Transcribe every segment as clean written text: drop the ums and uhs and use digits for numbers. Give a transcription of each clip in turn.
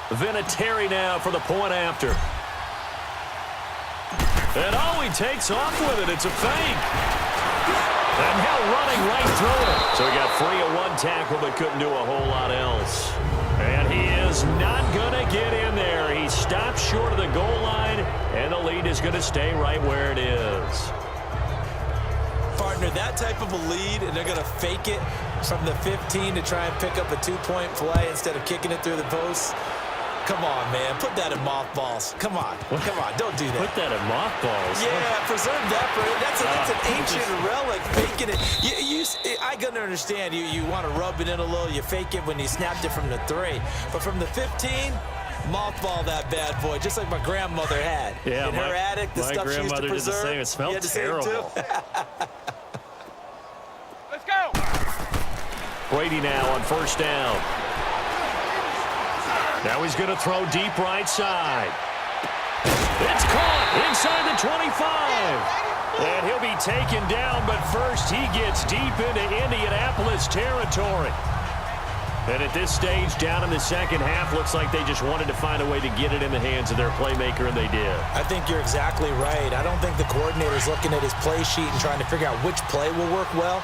Vinatieri now for the point after. And he takes off with it. It's a fake. And Hill running right through it. So he got free of one tackle but couldn't do a whole lot else. And he is not going to get in there. He stopped short of the goal line, and the lead is going to stay right where it is. Partner, that type of a lead, and they're going to fake it from the 15 to try and pick up a 2-point play instead of kicking it through the post. Come on, man. Put that in mothballs. Come on. Come on. Don't do that. Put that in mothballs? Yeah, preserve that. That's an ancient relic. Faking it. I can understand. You want to rub it in a little. You fake it when you snapped it from the 3. But from the 15, mothball that bad boy, just like my grandmother had. Yeah, in her attic, the stuff she used to preserve. Did the same. It smelled terrible. Let's go. Brady now on first down. Now he's going to throw deep right side. It's caught inside the 25. And he'll be taken down, but first he gets deep into Indianapolis territory. And at this stage, down in the second half, looks like they just wanted to find a way to get it in the hands of their playmaker, and they did. I think you're exactly right. I don't think the coordinator's looking at his play sheet and trying to figure out which play will work well.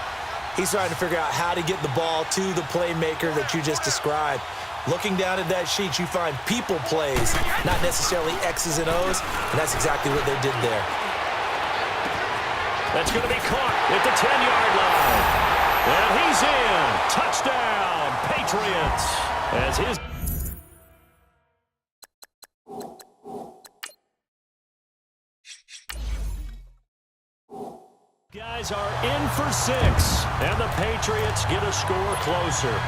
He's trying to figure out how to get the ball to the playmaker that you just described. Looking down at that sheet, you find people plays, not necessarily X's and O's, and that's exactly what they did there. That's going to be caught at the 10-yard line. And he's in. Touchdown, Patriots. As his guys are in for 6, and the Patriots get a score closer.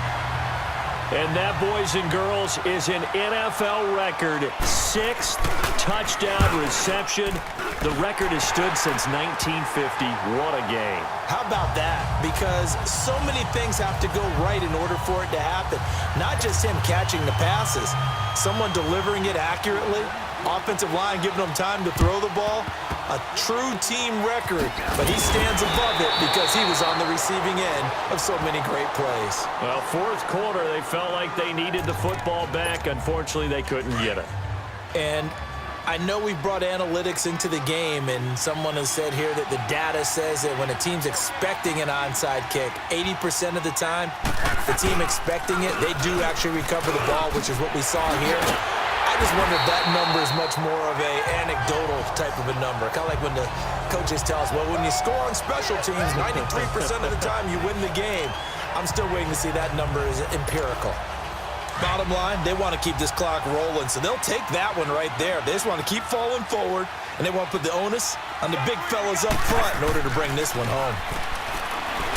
And that, boys and girls, is an NFL record 6th touchdown reception. The record has stood since 1950. What a game. How about that? Because so many things have to go right in order for it to happen. Not just him catching the passes, someone delivering it accurately, offensive line giving them time to throw the ball. A true team record, but he stands above it because he was on the receiving end of so many great plays. Well, fourth quarter, they felt like they needed the football back. Unfortunately, they couldn't get it. And I know we brought analytics into the game, and someone has said here that the data says that when a team's expecting an onside kick, 80% of the time, the team expecting it, they do actually recover the ball, which is what we saw here. I just wonder if that number is much more of a anecdotal type of a number. Kind of like when the coaches tell us, well, when you score on special teams, 93% of the time you win the game. I'm still waiting to see that number is empirical. Bottom line, they want to keep this clock rolling, so they'll take that one right there. They just want to keep falling forward, and they want to put the onus on the big fellas up front in order to bring this one home.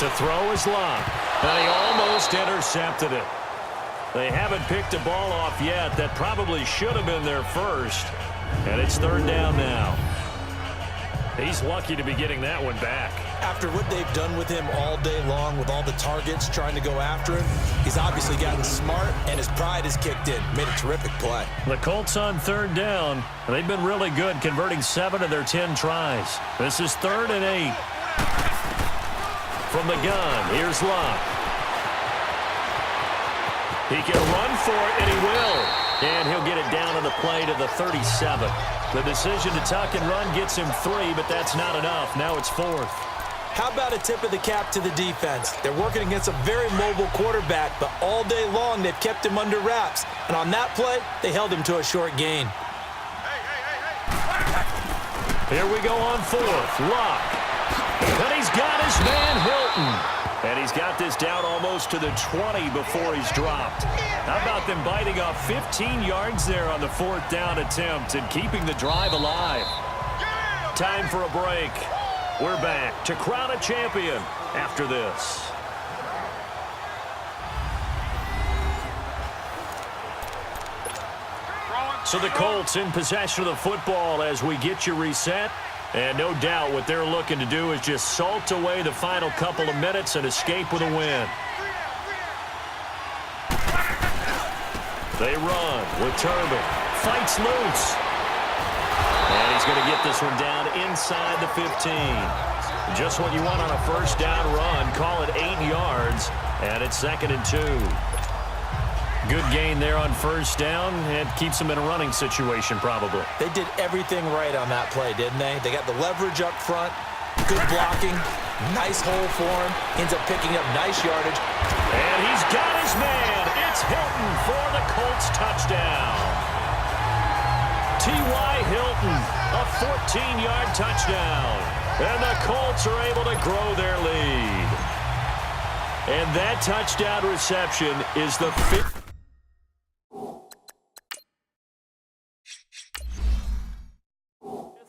To throw is Locke, and he almost intercepted it. They haven't picked a ball off yet. That probably should have been their first. And it's third down now. He's lucky to be getting that one back. After what they've done with him all day long, with all the targets trying to go after him, he's obviously gotten smart, and his pride has kicked in. Made a terrific play. The Colts on third down. They've been really good, converting 7 of their 10 tries. This is 3rd and 8. From the gun, here's Locke. He can run for it, and he will. And he'll get it down on the play to the 37. The decision to tuck and run gets him 3, but that's not enough. Now it's 4th. How about a tip of the cap to the defense? They're working against a very mobile quarterback, but all day long they've kept him under wraps. And on that play, they held him to a short gain. Here we go on 4th. Locke. And he's got his man Hilton. And he's got this down almost to the 20 before he's dropped. How about them biting off 15 yards there on the 4th down attempt and keeping the drive alive? Time for a break. We're back to crown a champion after this. So the Colts in possession of the football as we get you reset. And no doubt what they're looking to do is just salt away the final couple of minutes and escape with a win. They run with Turbin. Fights loose. And he's going to get this one down inside the 15. Just what you want on a first down run. Call it 8 yards. And it's 2nd and 2. Good gain there on first down. It keeps them in a running situation probably. They did everything right on that play, didn't they? They got the leverage up front, good blocking, nice hole for him, ends up picking up nice yardage. And he's got his man. It's Hilton for the Colts touchdown. T.Y. Hilton, a 14-yard touchdown. And the Colts are able to grow their lead. And that touchdown reception is the fifth.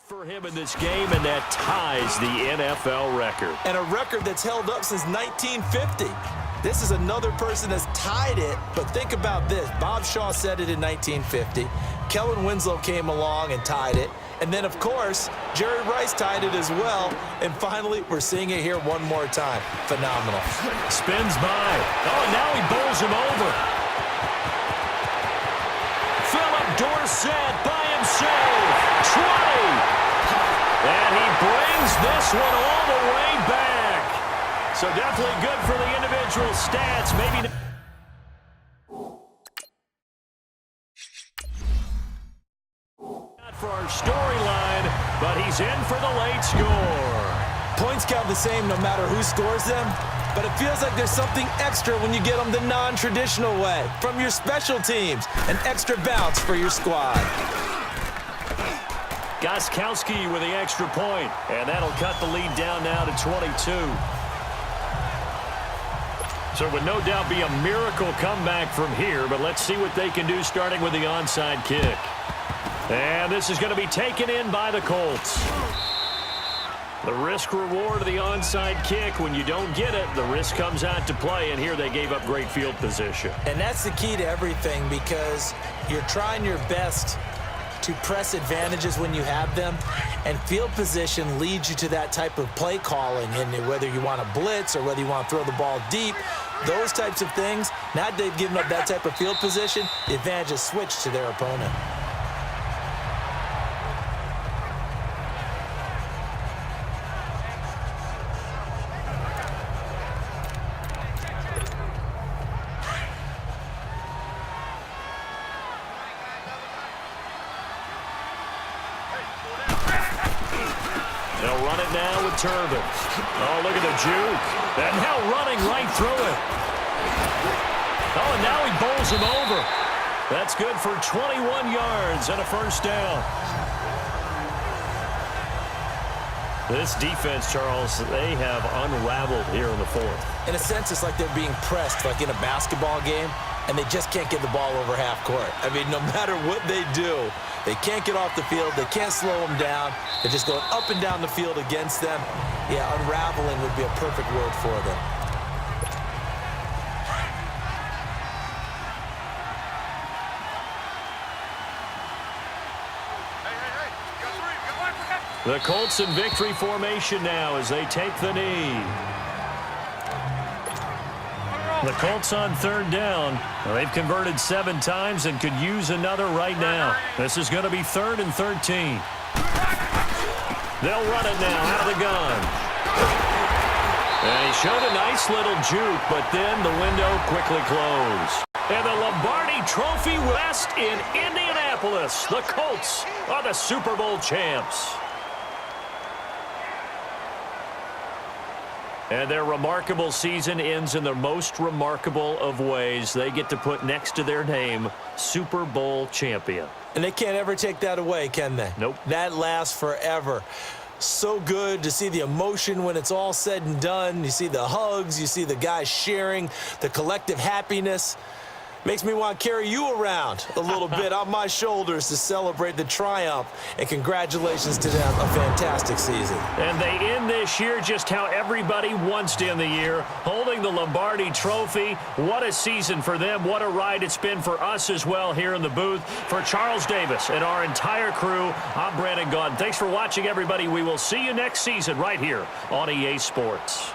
For him in this game, and that ties the NFL record. And a record that's held up since 1950. This is another person that's tied it, but think about this. Bob Shaw said it in 1950. Kellen Winslow came along and tied it. And then, of course, Jerry Rice tied it as well. And finally, we're seeing it here one more time. Phenomenal. Spins by. Oh, now he bowls him over. Philip Dorsett by himself. 20. And he brings this one all the way back. So definitely good for the individual stats. Maybe not. For our storyline, but he's in for the late score. Points count the same no matter who scores them, but it feels like there's something extra when you get them the non-traditional way. From your special teams, an extra bounce for your squad. Gostkowski with the extra point, and that'll cut the lead down now to 22. So it would no doubt be a miracle comeback from here, but let's see what they can do starting with the onside kick. And this is going to be taken in by the Colts. The risk-reward of the onside kick, when you don't get it, the risk comes out to play, and here they gave up great field position. And that's the key to everything, because you're trying your best to press advantages when you have them, and field position leads you to that type of play calling, and whether you want to blitz or whether you want to throw the ball deep, those types of things, now that they've given up that type of field position, the advantage is switched to their opponent. They'll run it now with Turbin. Oh, look at the juke. And now running right through it. Oh, and now he bowls him over. That's good for 21 yards and a first down. This defense, Charles, they have unraveled here in the fourth. In a sense, it's like they're being pressed, like in a basketball game, and they just can't get the ball over half court. I mean, no matter what they do, they can't get off the field. They can't slow them down. They're just going up and down the field against them. Yeah, unraveling would be a perfect word for them. The Colts in victory formation now as they take the knee. The Colts on third down. Well, they've converted 7 times and could use another right now. This is going to be 3rd and 13. They'll run it now out of the gun. And he showed a nice little juke, but then the window quickly closed. And the Lombardi Trophy West in Indianapolis. The Colts are the Super Bowl champs. And their remarkable season ends in the most remarkable of ways. They get to put next to their name, Super Bowl champion. And they can't ever take that away, can they? Nope. That lasts forever. So good to see the emotion when it's all said and done. You see the hugs. You see the guys sharing, the collective happiness. Makes me want to carry you around a little bit on my shoulders to celebrate the triumph. And congratulations to them. A fantastic season. And they end this year just how everybody wants to end the year, holding the Lombardi Trophy. What a season for them. What a ride it's been for us as well here in the booth. For Charles Davis and our entire crew, I'm Brandon Gaudin. Thanks for watching, everybody. We will see you next season right here on EA Sports.